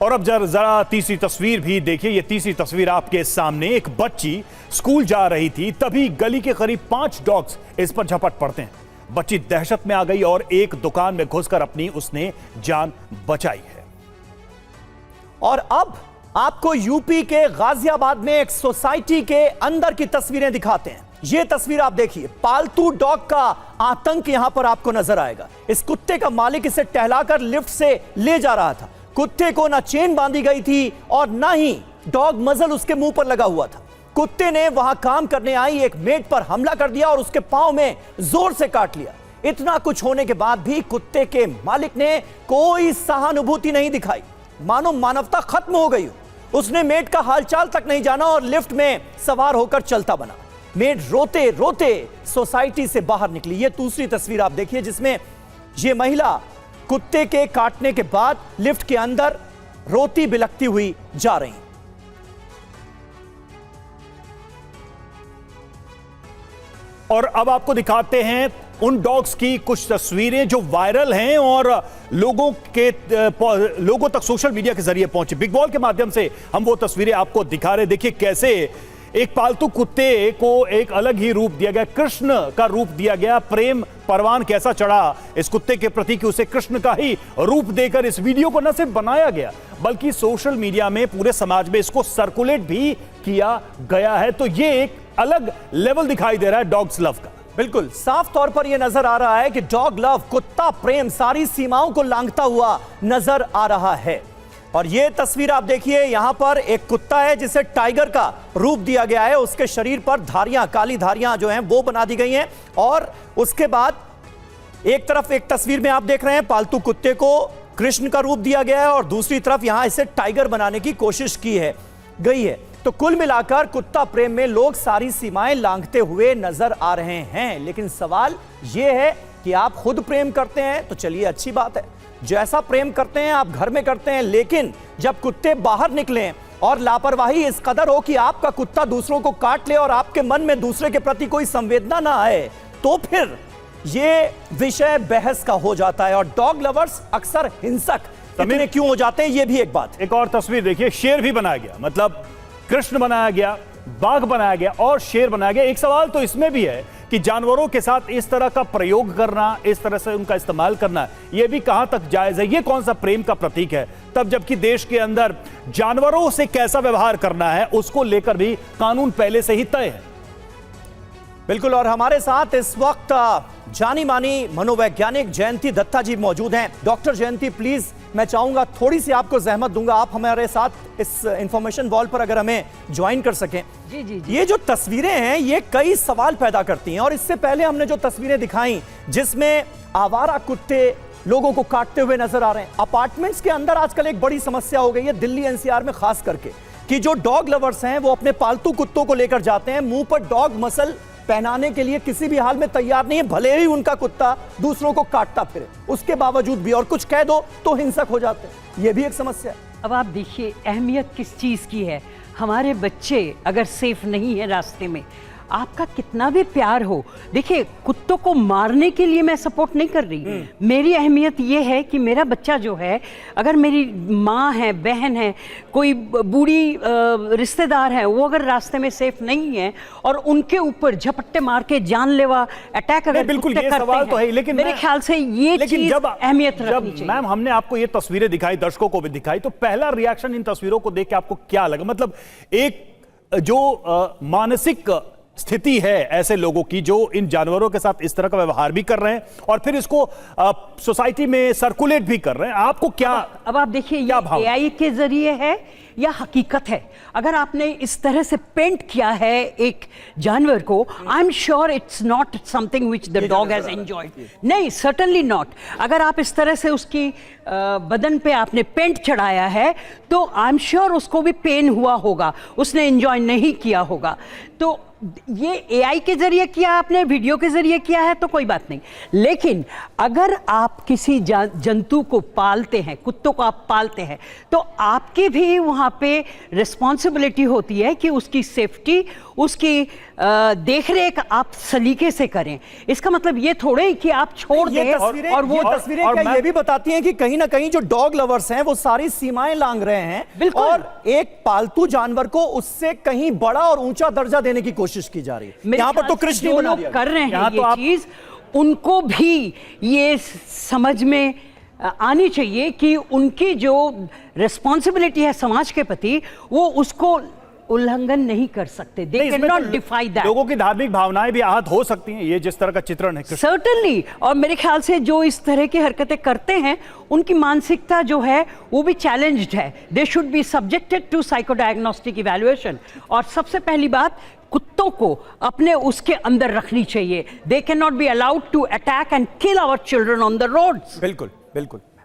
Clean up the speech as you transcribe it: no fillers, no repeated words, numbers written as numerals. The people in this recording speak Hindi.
और अब जरा तीसरी तस्वीर भी देखिए। ये तीसरी तस्वीर आपके सामने, एक बच्ची स्कूल जा रही थी, तभी गली के करीब 5 डॉग्स इस पर झपट पड़ते हैं। बच्ची दहशत में आ गई और एक दुकान में घुसकर अपनी उसने जान बचाई है। और अब आपको यूपी के गाजियाबाद में एक सोसाइटी के अंदर की तस्वीरें दिखाते हैं। यह तस्वीर आप देखिए, पालतू डॉग का आतंक यहां पर आपको नजर आएगा। इस कुत्ते का मालिक इसे टहलाकर लिफ्ट से ले जा रहा था। कुत्ते को ना चेन बांधी गई थी और ना ही डॉग मजल उसके मुंह पर लगा हुआ था। कुत्ते ने वहां काम करने आई एक मेड पर हमला कर दिया और उसके पांव में जोर से काट लिया। इतना कुछ होने के बाद भी कुत्ते के मालिक ने कोई सहानुभूति नहीं दिखाई, मानो मानवता खत्म हो गई। उसने मेड का हालचाल तक नहीं जाना और लिफ्ट में सवार होकर चलता बना। मेड रोते रोते सोसाइटी से बाहर निकली। यह दूसरी तस्वीर आप देखिए, जिसमें यह महिला कुत्ते के काटने के बाद लिफ्ट के अंदर रोती बिलखती हुई जा रही। और अब आपको दिखाते हैं उन डॉग्स की कुछ तस्वीरें जो वायरल हैं और लोगों तक सोशल मीडिया के जरिए पहुंचे। बिग बॉल के माध्यम से हम वो तस्वीरें आपको दिखा रहे। देखिए कैसे एक पालतू कुत्ते को एक अलग ही रूप दिया गया, कृष्ण का रूप दिया गया। प्रेम परवान कैसा चढ़ा इस कुत्ते के प्रति कि उसे कृष्ण का ही रूप देकर इस वीडियो को न सिर्फ बनाया गया बल्कि सोशल मीडिया में पूरे समाज में इसको सर्कुलेट भी किया गया है। तो ये एक अलग लेवल दिखाई दे रहा है डॉग्स लव का। बिल्कुल साफ तौर पर यह नजर आ रहा है कि डॉग लव, कुत्ता प्रेम सारी सीमाओं को लांघता हुआ नजर आ रहा है। और यह तस्वीर आप देखिए, यहां पर एक कुत्ता है जिसे टाइगर का रूप दिया गया है। उसके शरीर पर धारियां, काली धारियां जो हैं वो बना दी गई हैं। और उसके बाद एक तरफ एक तस्वीर में आप देख रहे हैं पालतू कुत्ते को कृष्ण का रूप दिया गया है और दूसरी तरफ यहां इसे टाइगर बनाने की कोशिश की गई है। तो कुल मिलाकर कुत्ता प्रेम में लोग सारी सीमाएं लांघते हुए नजर आ रहे हैं। लेकिन सवाल यह है कि आप खुद प्रेम करते हैं तो चलिए अच्छी बात है, जैसा प्रेम करते हैं आप घर में करते हैं। लेकिन जब कुत्ते बाहर निकलें और लापरवाही इस कदर हो कि आपका कुत्ता दूसरों को काट ले और आपके मन में दूसरे के प्रति कोई संवेदना ना आए, तो फिर यह विषय बहस का हो जाता है। और डॉग लवर्स अक्सर हिंसक इतने क्यों हो जाते हैं, यह भी एक बात। एक और तस्वीर देखिए, शेर भी बनाया गया, मतलब कृष्ण बनाया गया, बाघ बनाया गया और शेर बनाया गया। एक सवाल तो इसमें भी है कि जानवरों के साथ इस तरह का प्रयोग करना, इस तरह से उनका इस्तेमाल करना, यह भी कहां तक जायज है? यह कौन सा प्रेम का प्रतीक है? तब जबकि देश के अंदर जानवरों से कैसा व्यवहार करना है उसको लेकर भी कानून पहले से ही तय है। बिल्कुल। और हमारे साथ इस वक्त जानी मानी मनोवैज्ञानिक जयंती दत्ता जी मौजूद हैं। डॉक्टर जयंती, प्लीज मैं चाहूंगा थोड़ी सी आपको जहमत दूंगा, आप हमारे साथ इस इंफॉर्मेशन वॉल पर अगर हमें ज्वाइन कर सकें। जी। ये जो तस्वीरें हैं ये कई सवाल पैदा करती हैं। और इससे पहले हमने जो तस्वीरें दिखाई जिसमें आवारा कुत्ते लोगों को काटते हुए नजर आ रहे हैं। अपार्टमेंट्स के अंदर आजकल एक बड़ी समस्या हो गई है, दिल्ली एनसीआर में खास करके, कि जो डॉग लवर्स हैं वो अपने पालतू कुत्तों को लेकर जाते हैं, मुंह पर डॉग मसल पहनाने के लिए किसी भी हाल में तैयार नहीं है, भले ही उनका कुत्ता दूसरों को काटता फिरे, उसके बावजूद भी। और कुछ कह दो तो हिंसक हो जाते हैं, यह भी एक समस्या है। अब आप देखिए अहमियत किस चीज़ की है। हमारे बच्चे अगर सेफ नहीं है रास्ते में, आपका कितना भी प्यार हो, देखिए कुत्तों को मारने के लिए मैं सपोर्ट नहीं कर रही। मेरी अहमियत ये है कि मेरा बच्चा जो है, अगर मेरी माँ है, बहन है, कोई बूढ़ी रिश्तेदार है, वो अगर रास्ते में सेफ नहीं है और उनके ऊपर झपट्टे मार के जानलेवा अटैक अगर बिल्कुल ये सवाल तो है, लेकिन मेरे ख्याल से ये चीज अहमियत रखनी चाहिए। मैम, हमने आपको ये तस्वीरें दिखाई, दर्शकों को भी दिखाई, तो पहला रिएक्शन इन तस्वीरों को देख के आपको क्या लगा? मतलब एक जो मानसिक स्थिति है ऐसे लोगों की जो इन जानवरों के साथ इस तरह का व्यवहार भी कर रहे हैं और फिर इसको सोसाइटी में सर्कुलेट भी कर रहे हैं, आपको क्या? अब आप देखिए ये एआई के जरिए है या हकीकत है? अगर आपने इस तरह से पेंट किया है एक जानवर को, I am sure it's not something which the dog has enjoyed. नहीं, सर्टनली नॉट। अगर आप इस तरह से उसकी बदन पे आपने पेंट चढ़ाया है तो आई एम श्योर उसको भी पेन हुआ होगा, उसने एंजॉय नहीं किया होगा। तो ये एआई के जरिए किया, आपने वीडियो के जरिए किया है तो कोई बात नहीं, लेकिन अगर आप किसी जंतु को पालते हैं, कुत्तों को आप पालते हैं, तो आपकी भी वहाँ पे रिस्पॉन्सिबिलिटी होती है कि उसकी सेफ्टी, उसकी देखरेख आप सलीके से करें। इसका मतलब ये थोड़े ही कि आप छोड़ ये दें तस्वीरें और वो तस्वीरें क्या ये भी बताती हैं कि कहीं ना कहीं जो डॉग लवर्स हैं वो सारी सीमाएं लांघ रहे हैं, बिल्कुल। और एक पालतू जानवर को उससे कहीं बड़ा और ऊंचा दर्जा देने की कोशिश की जा रही है। मेरे यहाँ पर तो ख्याल से कृष्ण जो बना लोग दिया कर रहे हैं यहाँ तो ये आप- चीज, उनको भी ये समझ में आनी चाहिए कि उनकी जो रिस्पॉन्सिबिलिटी है समाज के प्रति, वो उसको उल्लंघन नहीं कर सकते। दे नहीं, कैन इसमें नॉट तो डिफाई दैट। लोगों की धार्मिक भावनाएं भी आहत हो सकती हैं, ये जिस तरह का चित्रण है। सर्टनली, और मेरे ख्याल से जो इस तरह की हरकतें करते हैं उनकी मानसिकता जो है वो भी चैलेंज्ड है। They should be subjected to psychodiagnostic evaluation. और सबसे पहली बात, कुत्तों को अपने उसके अंदर रखनी चाहिए। They can not be allowed to attack and kill our children on the roads. बिल्कुल बिल्कुल।